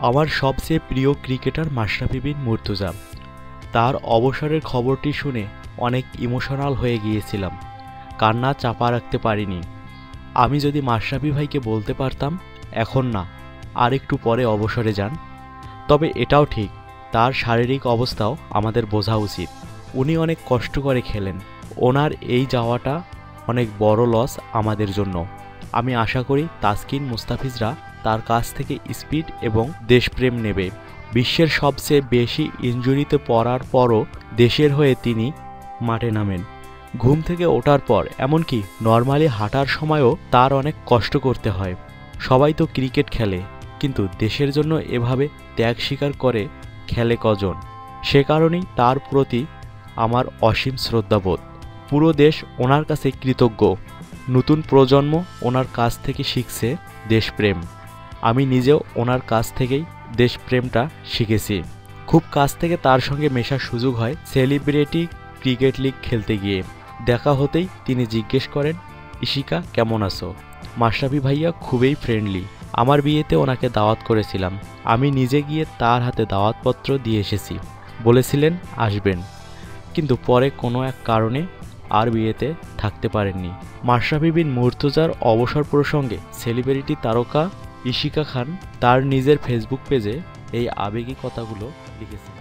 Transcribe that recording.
আমার সবচেয়ে প্রিয় ক্রিকেটার মাশরাফি বিন মুর্তজা। তার অবসরের খবরটি শুনে অনেক ইমোশনাল হয়ে গিয়েছিলাম, কান্না চাপা রাখতে পারিনি। আমি যদি মাশরাফি ভাইকে বলতে পারতাম এখন না, আর একটু পরে অবসরে যান, তবে এটাও ঠিক তার শারীরিক অবস্থাও আমাদের বোঝা উচিত। উনি অনেক কষ্ট করে খেলেন, ওনার এই যাওয়াটা অনেক বড় লস আমাদের জন্য। আমি আশা করি তাসকিন মুস্তাফিজরা তার কাছ থেকে স্পিড এবং দেশপ্রেম নেবে। বিশ্বের সবচেয়ে বেশি ইনজুরিতে পড়ার পরও দেশের হয়ে তিনি মাঠে নামেন। ঘুম থেকে ওঠার পর এমনকি নর্মালি হাঁটার সময়ও তার অনেক কষ্ট করতে হয়। সবাই তো ক্রিকেট খেলে, কিন্তু দেশের জন্য এভাবে ত্যাগ স্বীকার করে খেলে কজন? সে কারণেই তার প্রতি আমার অসীম শ্রদ্ধাবোধ। পুরো দেশ ওনার কাছে কৃতজ্ঞ। নতুন প্রজন্ম ওনার কাছ থেকে শিখছে দেশপ্রেম। আমি নিজেও ওনার কাছ থেকেই দেশপ্রেমটা শিখেছি। খুব কাছ থেকে তার সঙ্গে মেশার সুযোগ হয় সেলিব্রিটি ক্রিকেট লিগ খেলতে গিয়ে। দেখা হতেই তিনি জিজ্ঞেস করেন, ইশিকা কেমন আছো? মাশরাফি ভাইয়া খুবই ফ্রেন্ডলি। আমার বিয়েতে ওনাকে দাওয়াত করেছিলাম, আমি নিজে গিয়ে তার হাতে দাওয়াতপত্র দিয়ে এসেছি। বলেছিলেন আসবেন, কিন্তু পরে কোনো এক কারণে আর বিয়েতে থাকতে পারেননি। মাশরাফি বিন মুর্তজার অবসর প্রসঙ্গে সেলিব্রিটি তারকা ইশিকা খান তার নিজের ফেসবুক পেজে এই আবেগী কথাগুলো লিখেছেন।